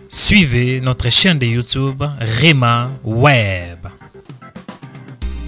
Suivez notre chaîne de YouTube Rema Web.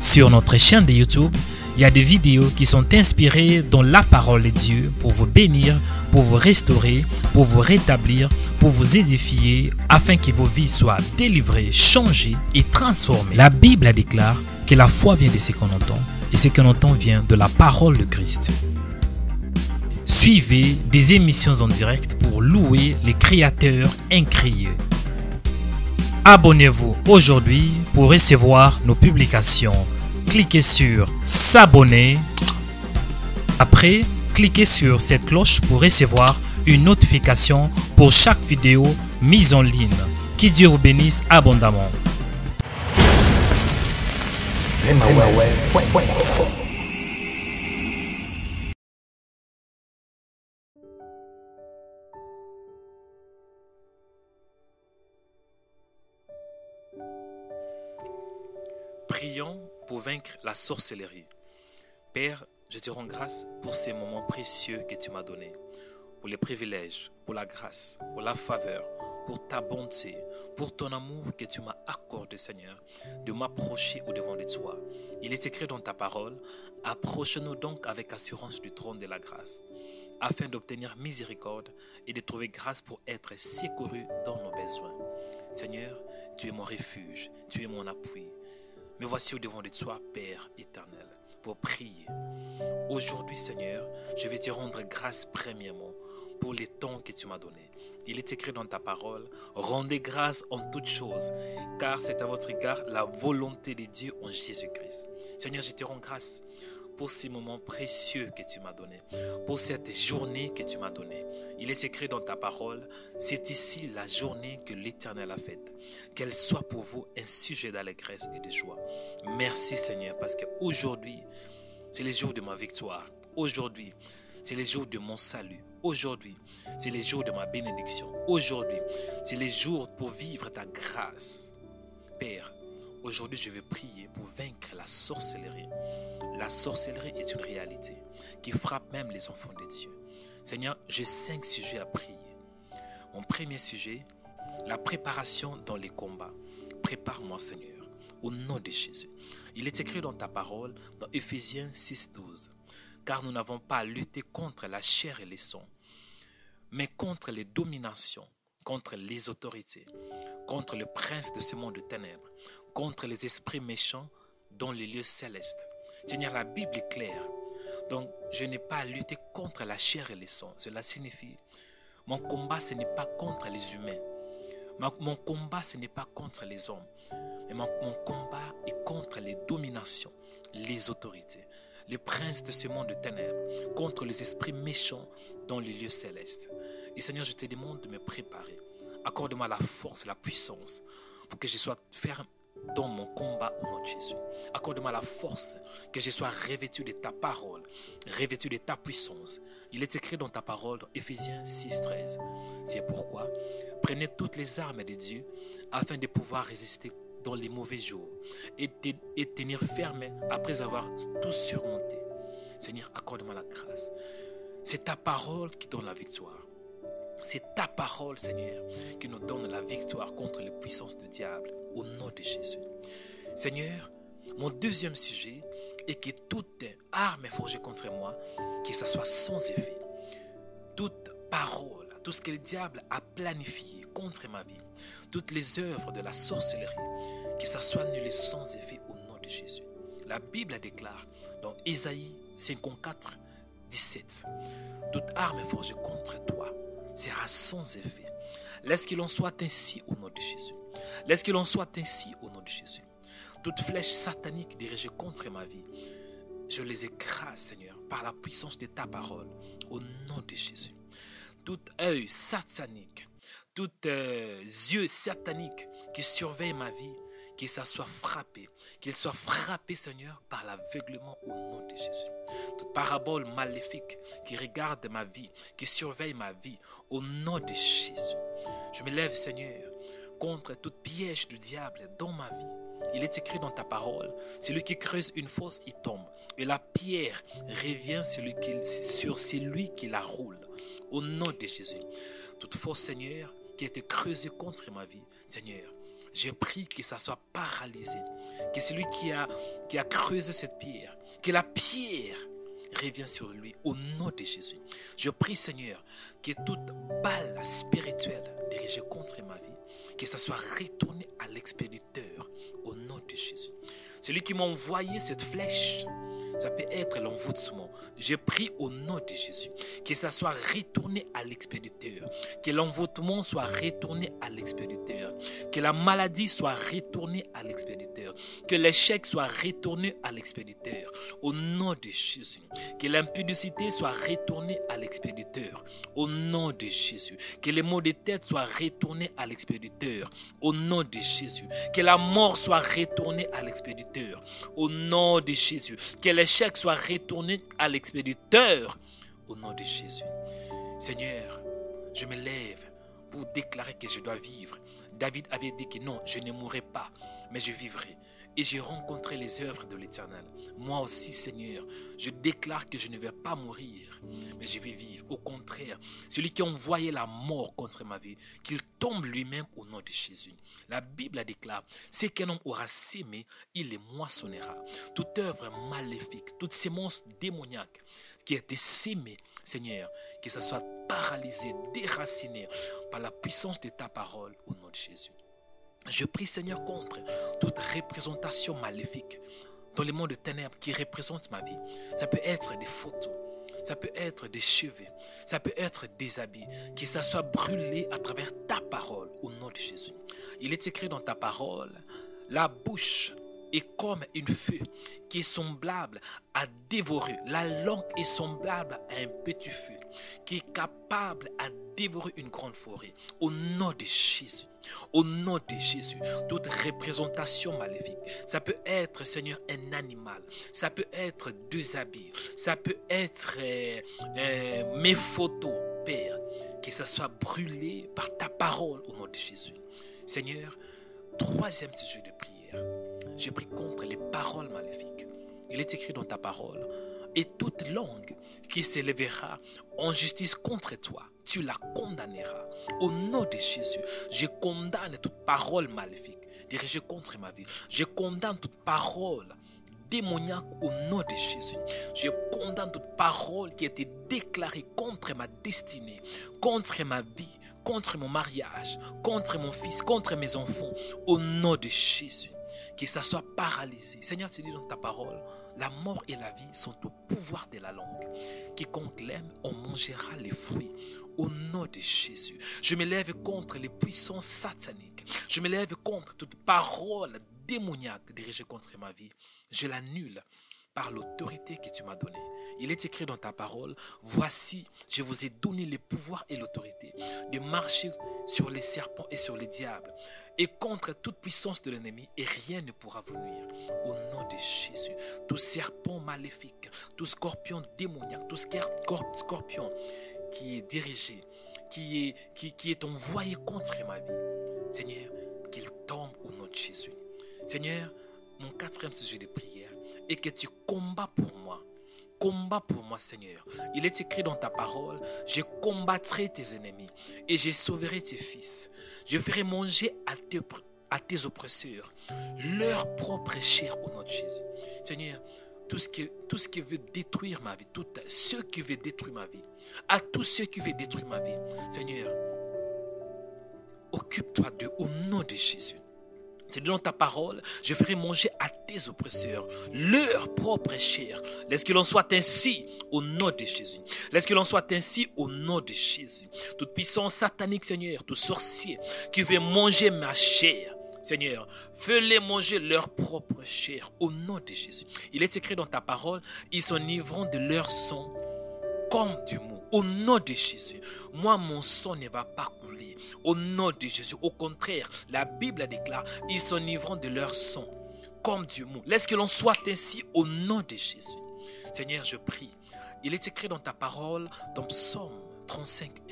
Sur notre chaîne de YouTube, il y a des vidéos qui sont inspirées dans la parole de Dieu pour vous bénir, pour vous restaurer, pour vous rétablir, pour vous édifier, afin que vos vies soient délivrées, changées et transformées. La Bible déclare que la foi vient de ce qu'on entend, et ce qu'on entend vient de la parole de Christ. Suivez des émissions en direct pour louer les créateurs incréés. Abonnez-vous aujourd'hui pour recevoir nos publications. Cliquez sur s'abonner. Après, cliquez sur cette cloche pour recevoir une notification pour chaque vidéo mise en ligne. Que Dieu vous bénisse abondamment. Prions pour vaincre la sorcellerie. Père, je te rends grâce pour ces moments précieux que tu m'as donnés, pour les privilèges, pour la grâce, pour la faveur, pour ta bonté, pour ton amour que tu m'as accordé, Seigneur, de m'approcher au-devant de toi. Il est écrit dans ta parole, approche-nous donc avec assurance du trône de la grâce, afin d'obtenir miséricorde et de trouver grâce pour être secouru dans nos besoins. Seigneur, tu es mon refuge, tu es mon appui. Me voici au-devant de toi, Père éternel, pour prier. Aujourd'hui, Seigneur, je vais te rendre grâce premièrement pour les temps que tu m'as donnés. Il est écrit dans ta parole, rendez grâce en toutes choses, car c'est à votre égard la volonté de Dieu en Jésus-Christ. Seigneur, je te rends grâce pour ces moments précieux que tu m'as donnés, pour cette journée que tu m'as donnée. Il est écrit dans ta parole, c'est ici la journée que l'Éternel a faite. Qu'elle soit pour vous un sujet d'allégresse et de joie. Merci Seigneur, parce qu'aujourd'hui, c'est le jour de ma victoire. Aujourd'hui, c'est le jour de mon salut. Aujourd'hui, c'est le jour de ma bénédiction. Aujourd'hui, c'est le jour pour vivre ta grâce. Père, aujourd'hui, je vais prier pour vaincre la sorcellerie. La sorcellerie est une réalité qui frappe même les enfants de Dieu. Seigneur, j'ai 5 sujets à prier. Mon premier sujet, la préparation dans les combats. Prépare-moi, Seigneur, au nom de Jésus. Il est écrit dans ta parole, dans Ephésiens 6:12. Car nous n'avons pas à lutter contre la chair et le sang, mais contre les dominations, contre les autorités, contre le prince de ce monde de ténèbres, contre les esprits méchants dans les lieux célestes. Seigneur, la Bible est claire. Donc, je n'ai pas à lutter contre la chair et le sang. Cela signifie, mon combat, ce n'est pas contre les humains. Mon combat, ce n'est pas contre les hommes. Mais mon combat est contre les dominations, les autorités, les princes de ce monde de ténèbres, contre les esprits méchants dans les lieux célestes. Et Seigneur, je te demande de me préparer. Accorde-moi la force, la puissance, pour que je sois ferme dans mon combat au nom de Jésus. Accorde-moi la force, que je sois revêtu de ta parole, revêtu de ta puissance. Il est écrit dans ta parole, dans Ephésiens 6:13. C'est pourquoi, prenez toutes les armes de Dieu, afin de pouvoir résister dans les mauvais jours et tenir ferme après avoir tout surmonté. Seigneur, accorde-moi la grâce. C'est ta parole qui donne la victoire. C'est ta parole, Seigneur, qui nous donne la victoire contre les puissances du diable, au nom de Jésus. Seigneur, mon deuxième sujet est que toute arme forgée contre moi, que ça soit sans effet. Toute parole, tout ce que le diable a planifié contre ma vie, toutes les œuvres de la sorcellerie, que ça soit nul et sans effet au nom de Jésus. La Bible déclare dans Ésaïe 54:17, toute arme forgée contre toi sera sans effet. Laisse qu'il en soit ainsi au nom de Jésus. Laisse qu'il en soit ainsi au nom de Jésus. Toute flèche satanique dirigée contre ma vie, je les écrase, Seigneur, par la puissance de ta parole, au nom de Jésus. Tout œil satanique, tout yeux satanique qui surveille ma vie, qu'il soit frappé, Seigneur, par l'aveuglement au nom de Jésus. Toute parabole maléfique qui regarde ma vie, qui surveille ma vie, au nom de Jésus. Je me lève, Seigneur, contre tout piège du diable dans ma vie. Il est écrit dans ta parole, celui qui creuse une fosse, il tombe. Et la pierre revient sur celui qui la roule. Au nom de Jésus. Toute fosse, Seigneur, qui a été creusé contre ma vie, Seigneur, je prie que ça soit paralysé, que celui qui a creusé cette pierre, que la pierre revienne sur lui au nom de Jésus. Je prie, Seigneur, que toute balle spirituelle dirigée contre ma vie, que ça soit retourné à l'expéditeur au nom de Jésus. Celui qui m'a envoyé cette flèche, ça peut être l'envoûtement. Je prie au nom de Jésus que ça soit retourné à l'expéditeur, que l'envoûtement soit retourné à l'expéditeur, que la maladie soit retournée à l'expéditeur, que l'échec soit retourné à l'expéditeur au nom de Jésus, que l'impudicité soit retournée à l'expéditeur au nom de Jésus, que les maux de tête soient retournés à l'expéditeur au nom de Jésus, que la mort soit retournée à l'expéditeur au nom de Jésus, que l'échec soit retourné à l'expéditeur au nom de Jésus. Seigneur, je me lève pour déclarer que je dois vivre. David avait dit que non, je ne mourrai pas, mais je vivrai. Et j'ai rencontré les œuvres de l'Éternel. Moi aussi, Seigneur, je déclare que je ne vais pas mourir, mais je vais vivre. Au contraire, celui qui a envoyé la mort contre ma vie, qu'il tombe lui-même au nom de Jésus. La Bible déclare, c'est qu'un homme aura sémé, il les moissonnera. Toute œuvre maléfique, toute sémence démoniaque qui a été sémée, Seigneur, que ça soit paralysé, déraciné par la puissance de ta parole au nom de Jésus. Je prie, Seigneur, contre toute représentation maléfique dans le monde de ténèbres qui représente ma vie. Ça peut être des photos, ça peut être des cheveux, ça peut être des habits, que ça soit brûlé à travers ta parole au nom de Jésus. Il est écrit dans ta parole, la bouche est comme une feu qui est semblable à dévorer. La langue est semblable à un petit feu qui est capable à dévorer une grande forêt. Au nom de Jésus. Au nom de Jésus, toute représentation maléfique, ça peut être, Seigneur, un animal, ça peut être deux habits, ça peut être mes photos, Père, que ça soit brûlé par ta parole au nom de Jésus. Seigneur, troisième sujet de prière, je prie contre les paroles maléfiques. Il est écrit dans ta parole, et toute langue qui s'élèvera en justice contre toi, tu la condamneras. Au nom de Jésus, je condamne toute parole maléfique dirigée contre ma vie. Je condamne toute parole démoniaque au nom de Jésus. Je condamne toute parole qui a été déclarée contre ma destinée, contre ma vie, contre mon mariage, contre mon fils, contre mes enfants, au nom de Jésus. Que ça soit paralysé. Seigneur, tu dis dans ta parole, la mort et la vie sont au pouvoir de la langue. Quiconque l'aime, on mangera les fruits. Au nom de Jésus, je me lève contre les puissances sataniques. Je me lève contre toute parole démoniaque dirigée contre ma vie. Je l'annule par l'autorité que tu m'as donnée. Il est écrit dans ta parole, voici, je vous ai donné le pouvoir et l'autorité de marcher sur les serpents et sur les diables et contre toute puissance de l'ennemi, et rien ne pourra vous nuire. Au nom de Jésus, tout serpent maléfique, tout scorpion démoniaque, tout scorpion qui est dirigé, qui est envoyé contre ma vie, Seigneur, qu'il tombe au nom de Jésus. Seigneur, mon quatrième sujet de prière est que tu combats pour moi. Combat pour moi, Seigneur. Il est écrit dans ta parole, je combattrai tes ennemis et je sauverai tes fils. Je ferai manger à tes oppresseurs leur propre chair au nom de Jésus. Seigneur, tout ce qui veut détruire ma vie, tous ceux qui veulent détruire ma vie, à tous ceux qui veulent détruire ma vie, Seigneur, occupe-toi d'eux au nom de Jésus. C'est dans ta parole, je ferai manger à tes oppresseurs leur propre chair. Laisse que l'on soit ainsi au nom de Jésus. Laisse que l'on soit ainsi au nom de Jésus. Toute puissance satanique, Seigneur, tout sorcier qui veut manger ma chair, Seigneur, fais-les manger leur propre chair au nom de Jésus. Il est écrit dans ta parole, ils s'enivriront de leur sang comme du mou. Au nom de Jésus, moi, mon sang ne va pas couler. Au nom de Jésus, au contraire, la Bible déclare, ils s'enivreront de leur sang comme du mou. Laisse que l'on soit ainsi au nom de Jésus. Seigneur, je prie. Il est écrit dans ta parole, dans Psaume 35, 1.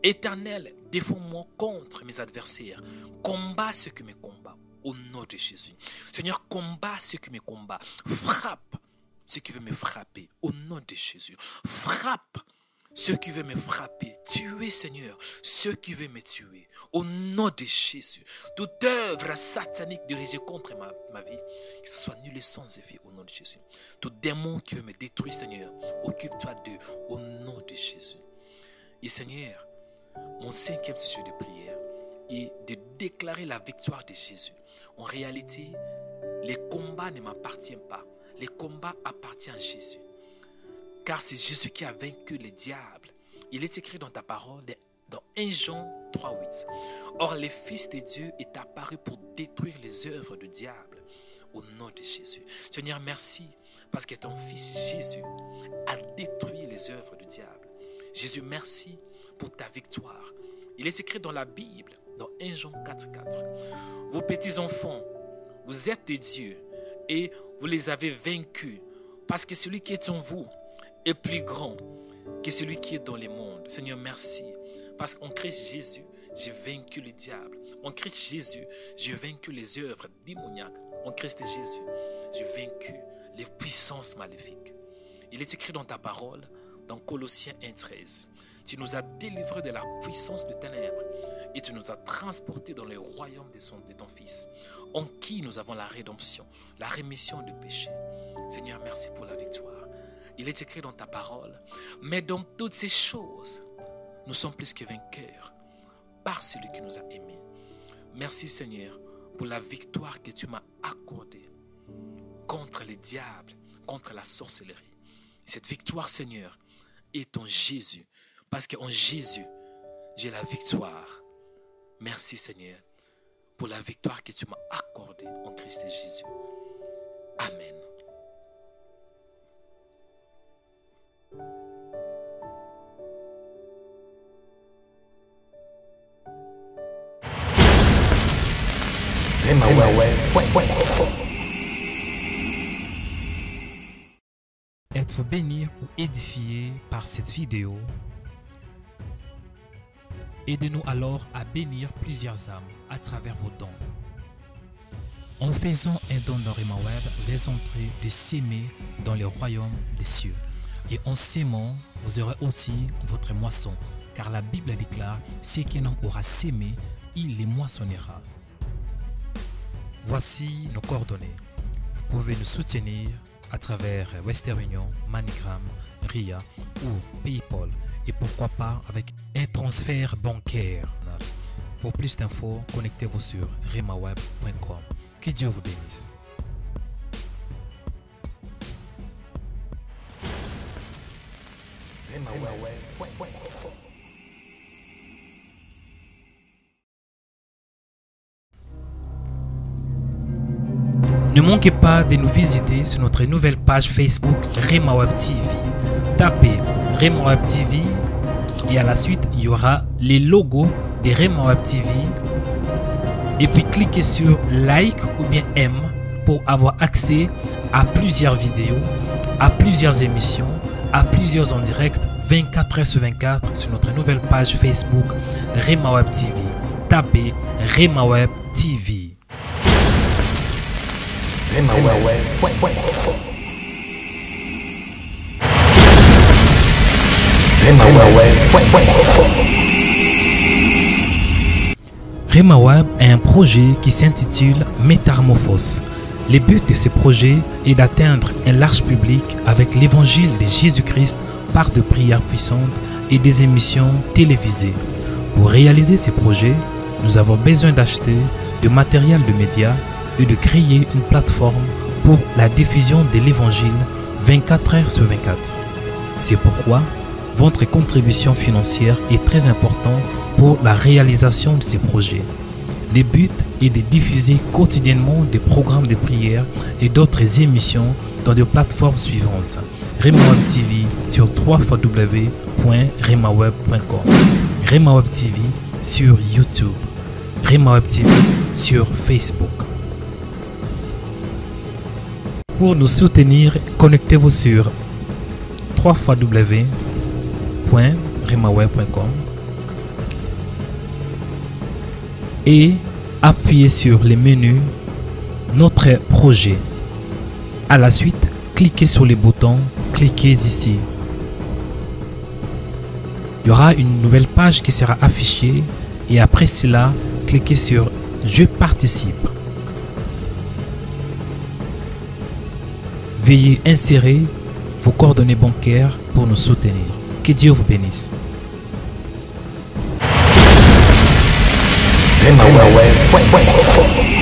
Éternel, défends-moi contre mes adversaires. Combat ceux qui me combattent au nom de Jésus. Seigneur, combat ceux qui me combattent. Frappe ceux qui veulent me frapper au nom de Jésus. Frappe ceux qui veulent me frapper, tuer, Seigneur, ceux qui veulent me tuer. Au nom de Jésus, toute œuvre satanique dirigée contre ma vie, que ce soit nul et sans effet au nom de Jésus. Tout démon qui veut me détruire, Seigneur, occupe-toi d'eux au nom de Jésus. Et Seigneur, mon 5e sujet de prière est de déclarer la victoire de Jésus. En réalité, les combats ne m'appartiennent pas. Les combats appartiennent à Jésus. Car c'est Jésus qui a vaincu le diable. Il est écrit dans ta parole, dans 1 Jean 3,8. Or, le Fils de Dieu est apparu pour détruire les œuvres du diable. Au nom de Jésus. Seigneur, merci parce que ton Fils Jésus a détruit les œuvres du diable. Jésus, merci pour ta victoire. Il est écrit dans la Bible, dans 1 Jean 4,4. Vos petits enfants, vous êtes des dieux et vous les avez vaincus parce que celui qui est en vous est plus grand que celui qui est dans le monde. Seigneur, merci. Parce qu'en Christ Jésus, j'ai vaincu le diable. En Christ Jésus, j'ai vaincu les œuvres démoniaques. En Christ Jésus, j'ai vaincu les puissances maléfiques. Il est écrit dans ta parole, dans Colossiens 1,13. Tu nous as délivrés de la puissance de ténèbres et tu nous as transportés dans le royaume de ton Fils, en qui nous avons la rédemption, la rémission du péché. Seigneur, merci pour la victoire. Il est écrit dans ta parole, mais dans toutes ces choses, nous sommes plus que vainqueurs par celui qui nous a aimés. Merci Seigneur pour la victoire que tu m'as accordée contre le diable, contre la sorcellerie. Cette victoire Seigneur est en Jésus, parce qu'en Jésus, j'ai la victoire. Merci Seigneur pour la victoire que tu m'as accordée en Christ Jésus. Amen. Être béni ou édifié par cette vidéo, aidez-nous alors à bénir plusieurs âmes à travers vos dons. En faisant un don dans Rhema Web, vous êtes en train de s'aimer dans le royaume des cieux. Et en s'aimant, vous aurez aussi votre moisson, car la Bible déclare, ce qu'un homme aura sémé, il les moissonnera. Voici nos coordonnées. Vous pouvez nous soutenir à travers Western Union, MoneyGram, RIA ou PayPal et pourquoi pas avec un transfert bancaire. Pour plus d'infos, connectez-vous sur rhemaweb.com. Que Dieu vous bénisse. Ne manquez pas de nous visiter sur notre nouvelle page Facebook Rhema Web TV. Tapez Rhema Web TV et à la suite, il y aura les logos de Rhema Web TV. Et puis cliquez sur like ou bien aime pour avoir accès à plusieurs vidéos, à plusieurs émissions, à plusieurs en direct 24h/24 sur notre nouvelle page Facebook Rhema Web TV. Tapez Rhema Web TV. Rhema Web est un projet qui s'intitule Métamorphose. Le but de ce projet est d'atteindre un large public avec l'évangile de Jésus-Christ par de prières puissantes et des émissions télévisées. Pour réaliser ce projet, nous avons besoin d'acheter du matériel de médias et de créer une plateforme pour la diffusion de l'évangile 24h/24. C'est pourquoi votre contribution financière est très importante pour la réalisation de ces projets. Le but est de diffuser quotidiennement des programmes de prière et d'autres émissions dans des plateformes suivantes. Rhema Web TV sur www.rhemaweb.com, Rhema Web TV sur YouTube, Rhema Web TV sur Facebook. Pour nous soutenir, connectez-vous sur www.rhemaweb.com et appuyez sur le menu Notre projet. À la suite, cliquez sur les boutons, cliquez ici. Il y aura une nouvelle page qui sera affichée et après cela, cliquez sur « Je participe ». Veuillez insérer vos coordonnées bancaires pour nous soutenir. Que Dieu vous bénisse. RemaWeb.com